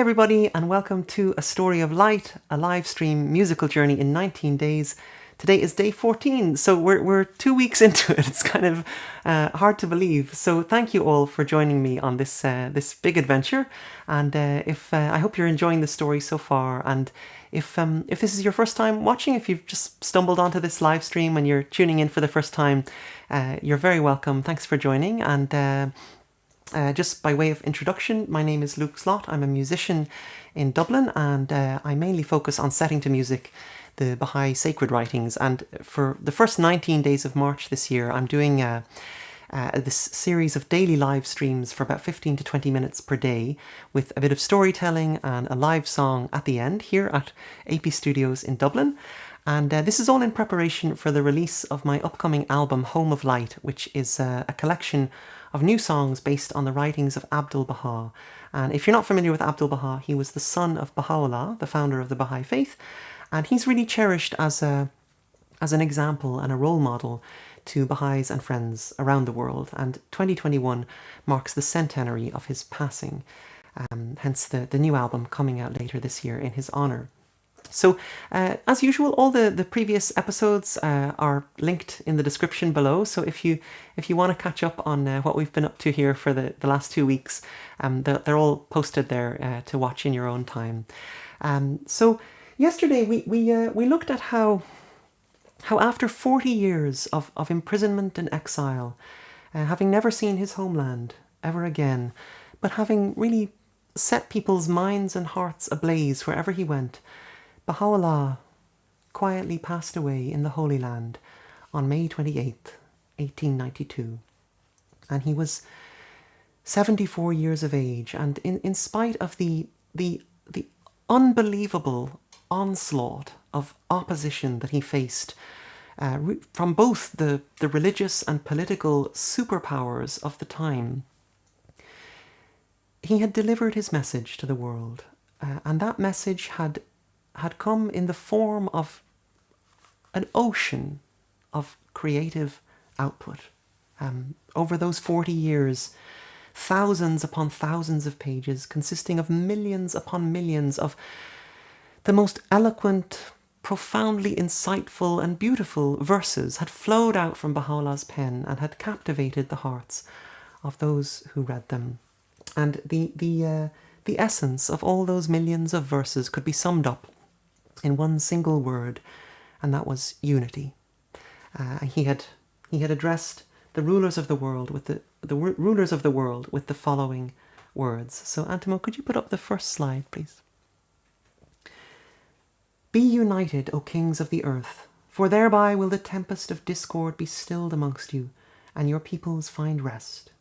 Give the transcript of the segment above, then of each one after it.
everybody, and welcome to A Story of Light, a live stream musical journey in 19 days. Today is day 14, so we're 2 weeks into it. It's kind of hard to believe. So thank you all for joining me on this big adventure. And I hope you're enjoying the story so far. And if this is your first time watching, if you've just stumbled onto this live stream and you're tuning in for the first time, you're very welcome. Thanks for joining. And just by way of introduction, my name is Luke Slott. I'm a musician in Dublin, and I mainly focus on setting to music the Baha'i sacred writings. And for the first 19 days of March this year, I'm doing this series of daily live streams for about 15 to 20 minutes per day, with a bit of storytelling and a live song at the end here at AP Studios in Dublin. And this is all in preparation for the release of my upcoming album Home of Light, which is a collection of new songs based on the writings of Abdu'l-Bahá. And if you're not familiar with Abdu'l-Bahá, he was the son of Bahá'u'lláh, the founder of the Baha'i faith, and he's really cherished as an example and a role model to Baha'is and friends around the world. And 2021 marks the centenary of his passing, hence the new album coming out later this year in his honour. So, as usual, all the previous episodes are linked in the description below. So if you want to catch up on what we've been up to here for the last 2 weeks, they're all posted there to watch in your own time. So yesterday we looked at how after 40 years of imprisonment and exile, having never seen his homeland ever again, but having really set people's minds and hearts ablaze wherever he went, Bahá'u'lláh quietly passed away in the Holy Land on May 28th, 1892. And he was 74 years of age. And in spite of the unbelievable onslaught of opposition that he faced from both the religious and political superpowers of the time, he had delivered his message to the world. And that message had come in the form of an ocean of creative output. Over those 40 years, thousands upon thousands of pages consisting of millions upon millions of the most eloquent, profoundly insightful and beautiful verses had flowed out from Baha'u'llah's pen and had captivated the hearts of those who read them. And the essence of all those millions of verses could be summed up in one single word, and that was unity. He had addressed the rulers of the world with the following words. So, Antimo, could you put up the first slide, please? Be united, O kings of the earth, for thereby will the tempest of discord be stilled amongst you, and your peoples find rest.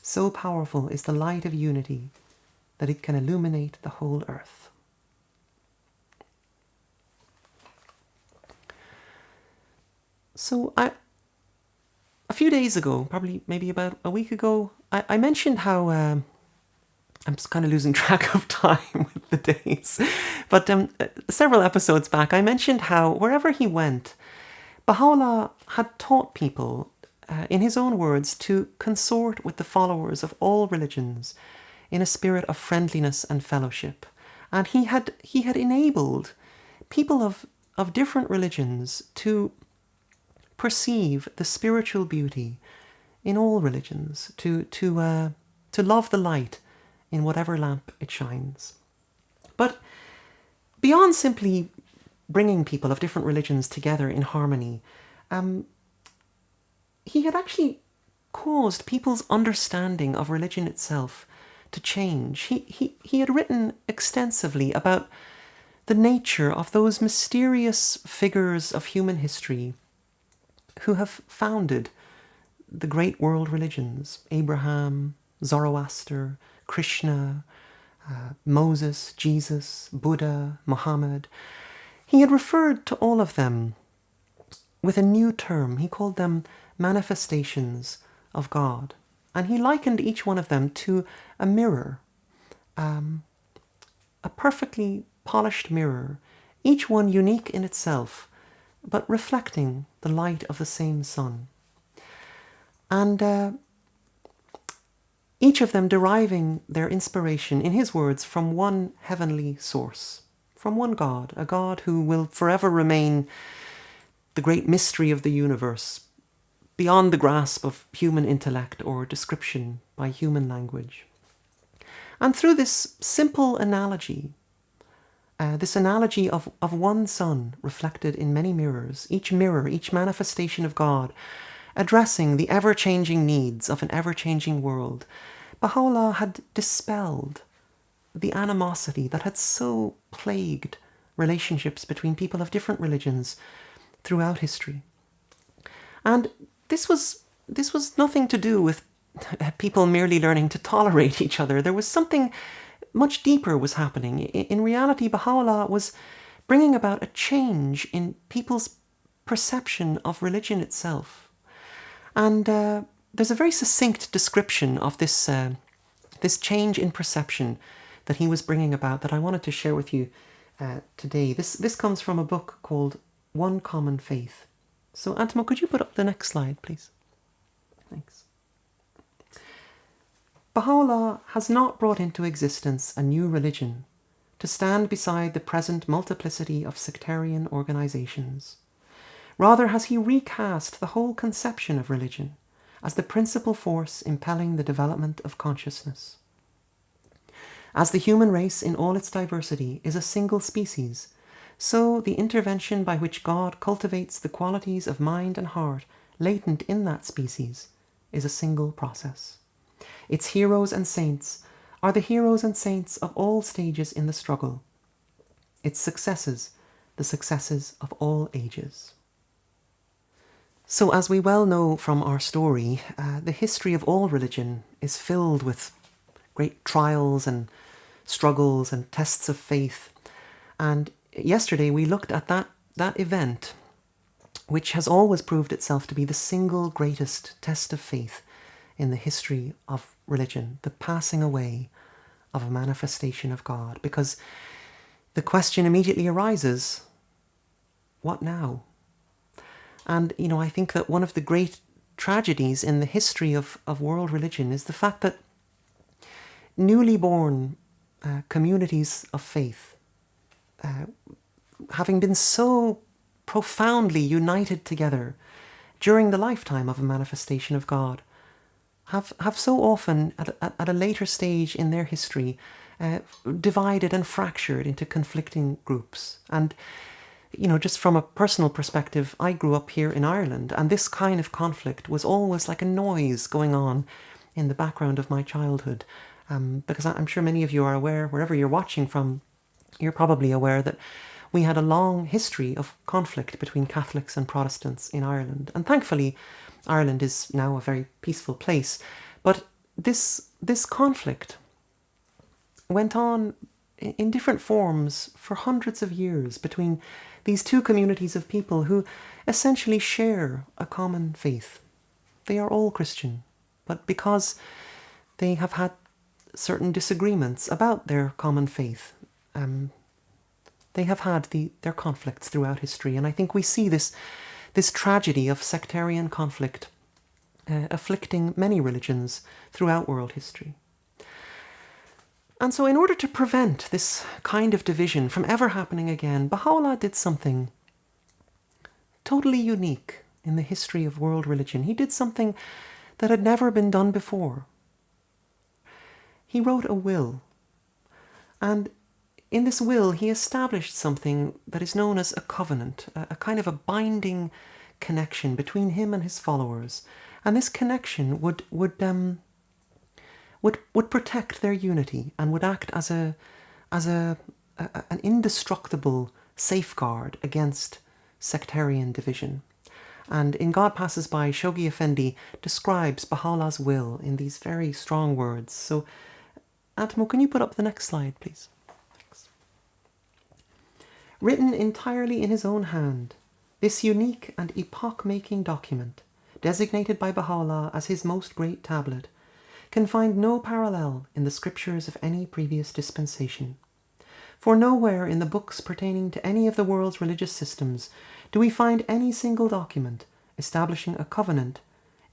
So powerful is the light of unity that it can illuminate the whole earth. So a few days ago, probably maybe about a week ago, I mentioned how I'm just kind of losing track of time with the days. But several episodes back, I mentioned how wherever he went, Baha'u'lláh had taught people, in his own words, to consort with the followers of all religions in a spirit of friendliness and fellowship. And he had enabled people of different religions to perceive the spiritual beauty in all religions, to love the light in whatever lamp it shines. But beyond simply bringing people of different religions together in harmony, he had actually caused people's understanding of religion itself to change. He had written extensively about the nature of those mysterious figures of human history who have founded the great world religions: Abraham, Zoroaster, Krishna, Moses, Jesus, Buddha, Muhammad. He had referred to all of them with a new term. He called them manifestations of God. And he likened each one of them to a mirror, a perfectly polished mirror, each one unique in itself, but reflecting the light of the same sun. And each of them deriving their inspiration, in his words, from one heavenly source, from one God, a God who will forever remain the great mystery of the universe, beyond the grasp of human intellect or description by human language. And through this simple analogy, this analogy of one sun reflected in many mirrors, each mirror, each manifestation of God, addressing the ever-changing needs of an ever-changing world, Baha'u'lláh had dispelled the animosity that had so plagued relationships between people of different religions throughout history. And this was nothing to do with people merely learning to tolerate each other. There was something much deeper was happening. In reality, Baha'u'lláh was bringing about a change in people's perception of religion itself. And there's a very succinct description of this change in perception that he was bringing about that I wanted to share with you today. This comes from a book called One Common Faith. So Antimo, could you put up the next slide, please? Thanks. Baha'u'lláh has not brought into existence a new religion to stand beside the present multiplicity of sectarian organizations. Rather has he recast the whole conception of religion as the principal force impelling the development of consciousness. As the human race in all its diversity is a single species, so the intervention by which God cultivates the qualities of mind and heart latent in that species is a single process. Its heroes and saints are the heroes and saints of all stages in the struggle. Its successes, the successes of all ages. So as we well know from our story, the history of all religion is filled with great trials and struggles and tests of faith. And yesterday we looked at that event, which has always proved itself to be the single greatest test of faith in the history of religion, the passing away of a manifestation of God. Because the question immediately arises, what now? And, I think that one of the great tragedies in the history of world religion is the fact that newly born communities of faith, having been so profoundly united together during the lifetime of a manifestation of God, have so often, at a later stage in their history, divided and fractured into conflicting groups. And just from a personal perspective, I grew up here in Ireland, and this kind of conflict was always like a noise going on in the background of my childhood. Because I'm sure many of you are aware, wherever you're watching from, you're probably aware that we had a long history of conflict between Catholics and Protestants in Ireland. And thankfully, Ireland is now a very peaceful place. But this conflict went on in different forms for hundreds of years between these two communities of people who essentially share a common faith. They are all Christian, but because they have had certain disagreements about their common faith, they have had their conflicts throughout history. And I think we see this tragedy of sectarian conflict afflicting many religions throughout world history. And so in order to prevent this kind of division from ever happening again, Baha'u'lláh did something totally unique in the history of world religion. He did something that had never been done before. He wrote a will. And in this will, he established something that is known as a covenant, a kind of a binding connection between him and his followers. And this connection would protect their unity and would act as an indestructible safeguard against sectarian division. And in God Passes By, Shoghi Effendi describes Baha'u'llah's will in these very strong words. So, Antimo, can you put up the next slide, please? Thanks. Written entirely in his own hand, this unique and epoch-making document, designated by Baha'u'lláh as his most great tablet, can find no parallel in the scriptures of any previous dispensation. For nowhere in the books pertaining to any of the world's religious systems do we find any single document establishing a covenant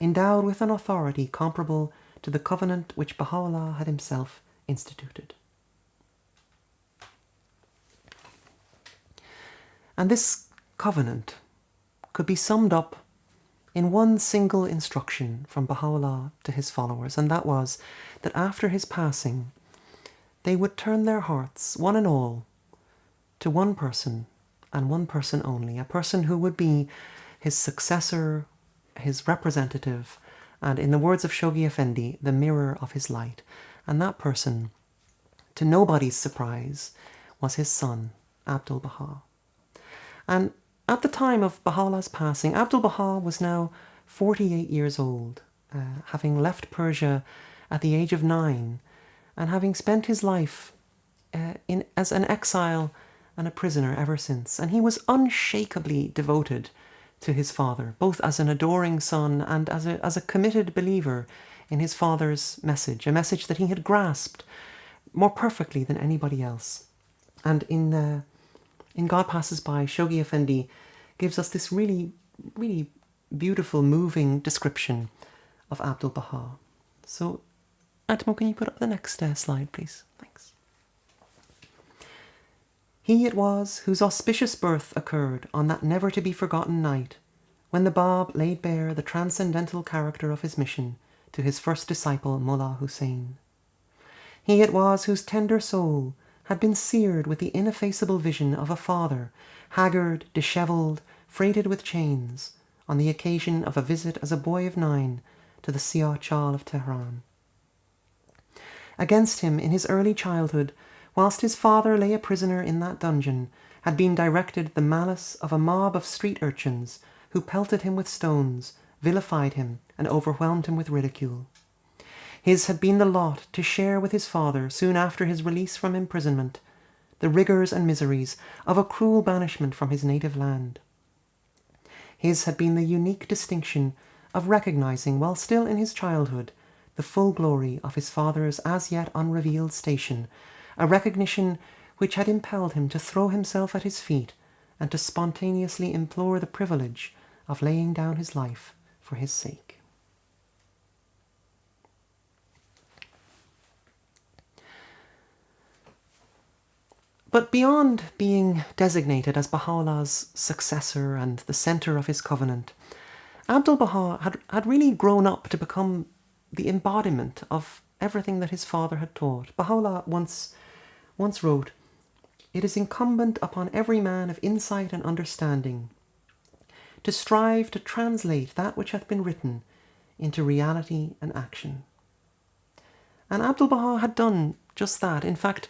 endowed with an authority comparable to the covenant which Baha'u'lláh had himself instituted. And this covenant could be summed up in one single instruction from Baha'u'lláh to his followers, and that was that after his passing, they would turn their hearts, one and all, to one person and one person only, a person who would be his successor, his representative, and in the words of Shoghi Effendi, the mirror of his light. And that person, to nobody's surprise, was his son, Abdu'l-Bahá. And at the time of Baha'u'llah's passing, Abdu'l-Bahá was now 48 years old, having left Persia at the age of 9, and having spent his life as an exile and a prisoner ever since. And he was unshakably devoted to his father, both as an adoring son and as a committed believer in his father's message, a message that he had grasped more perfectly than anybody else. And in God Passes By, Shoghi Effendi gives us this really, really beautiful, moving description of Abdu'l-Bahá. So, Atmo, can you put up the next slide, please? Thanks. He it was whose auspicious birth occurred on that never-to-be-forgotten night, when the Bab laid bare the transcendental character of his mission to his first disciple, Mullah Hussein. He it was whose tender soul had been seared with the ineffaceable vision of a father, haggard, dishevelled, freighted with chains, on the occasion of a visit as a boy of 9 to the Siyah Chal of Tehran. Against him, in his early childhood, whilst his father lay a prisoner in that dungeon, had been directed the malice of a mob of street urchins who pelted him with stones, vilified him, and overwhelmed him with ridicule. His had been the lot to share with his father, soon after his release from imprisonment, the rigours and miseries of a cruel banishment from his native land. His had been the unique distinction of recognising, while still in his childhood, the full glory of his father's as yet unrevealed station, a recognition which had impelled him to throw himself at his feet and to spontaneously implore the privilege of laying down his life for his sake. But beyond being designated as Baha'u'llah's successor and the centre of his covenant, Abdu'l-Bahá had really grown up to become the embodiment of everything that his father had taught. Baha'u'lláh once wrote, "It is incumbent upon every man of insight and understanding to strive to translate that which hath been written into reality and action." And Abdu'l-Bahá had done just that. In fact,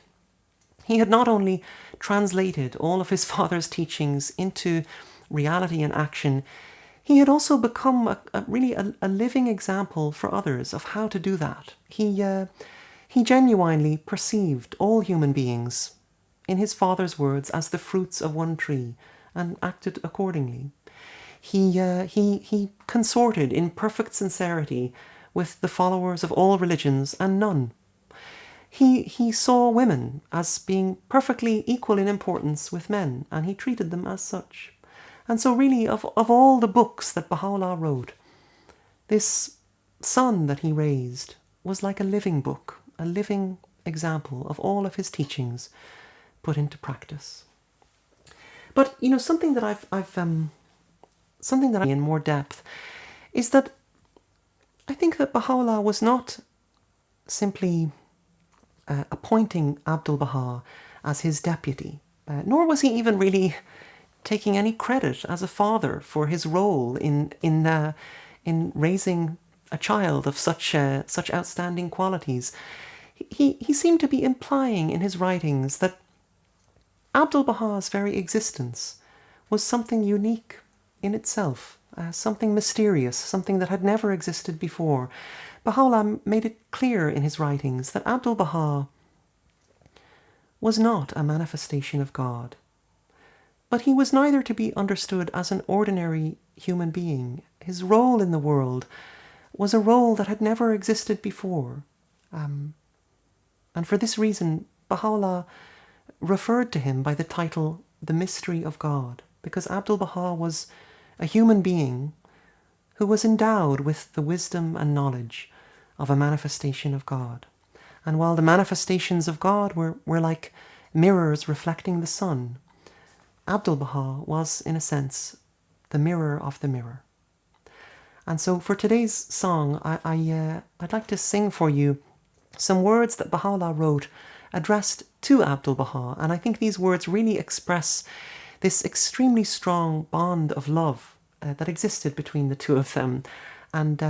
he had not only translated all of his father's teachings into reality and action, he had also become a living example for others of how to do that. He genuinely perceived all human beings, in his father's words, as the fruits of one tree, and acted accordingly. He consorted in perfect sincerity with the followers of all religions and none. He saw women as being perfectly equal in importance with men, and he treated them as such. And so really, of all the books that Baha'u'lláh wrote, this son that he raised was like a living book, a living example of all of his teachings put into practice. But, something that something that I in more depth is that I think that Baha'u'lláh was not simply appointing Abdu'l-Bahá as his deputy, nor was he even really taking any credit as a father for his role in raising a child of such outstanding qualities. He seemed to be implying in his writings that Abdu'l-Bahá's very existence was something unique in itself, something mysterious, something that had never existed before. Baha'u'lláh made it clear in his writings that Abdu'l-Bahá was not a manifestation of God, but he was neither to be understood as an ordinary human being. His role in the world was a role that had never existed before. And for this reason, Baha'u'lláh referred to him by the title, The Mystery of God, because Abdu'l-Bahá was a human being who was endowed with the wisdom and knowledge of a manifestation of God. And while the manifestations of God were like mirrors reflecting the sun, Abdu'l-Bahá was, in a sense, the mirror of the mirror. And so for today's song, I'd like to sing for you some words that Baha'u'lláh wrote addressed to Abdu'l-Bahá. And I think these words really express this extremely strong bond of love that existed between the two of them. And,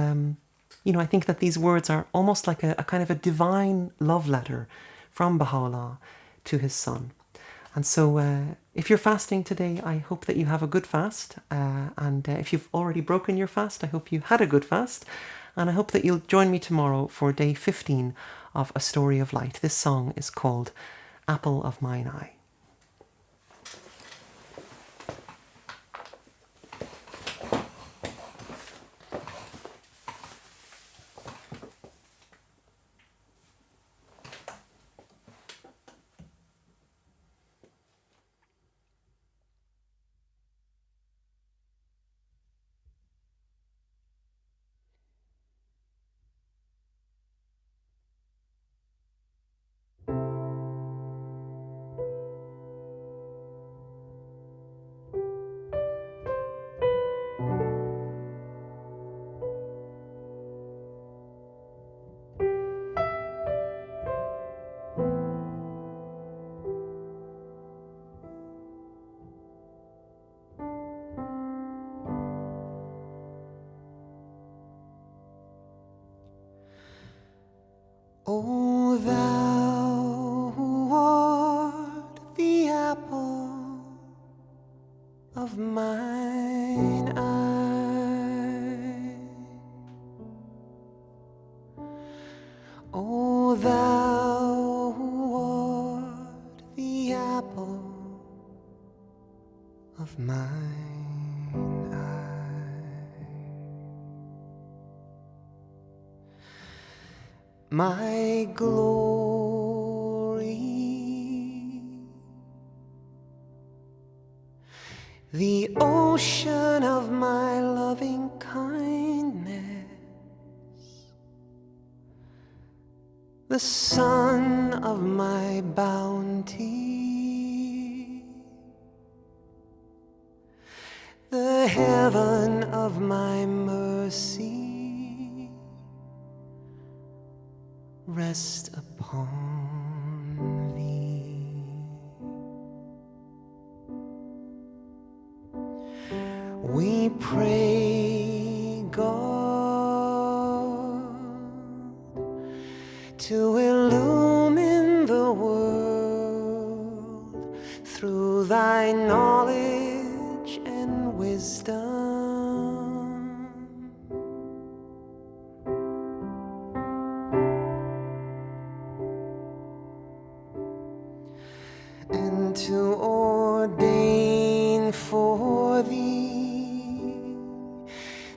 I think that these words are almost like a kind of a divine love letter from Baha'u'lláh to his son. And so if you're fasting today, I hope that you have a good fast. And if you've already broken your fast, I hope you had a good fast. And I hope that you'll join me tomorrow for day 15 of A Story of Light. This song is called Apple of Mine Eye. O thou who art the apple of mine eye, O thou who art the apple of mine eye, my glory, the ocean of my loving kindness, the sun of my bounty, the heaven of my mercy, rest upon thee. We pray, God, to illumine the world through thy knowledge and wisdom. And to ordain for thee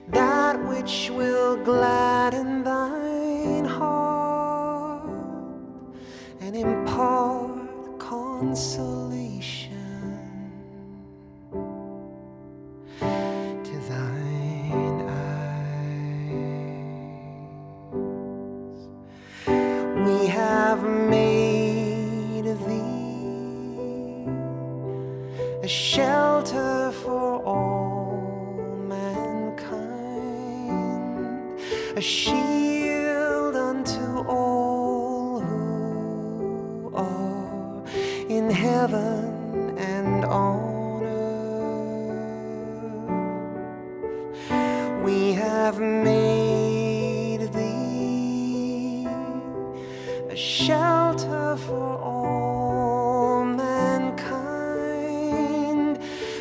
that which will gladden thine heart and impart consolation to thine eyes. We have made thee a shelter for all mankind, a shield unto all who are in heaven and on earth. We have made thee a shelter for all mankind,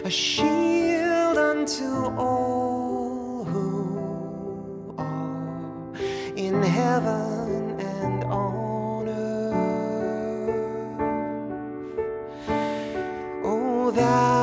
a shield unto all who are in heaven and on earth. Oh, thou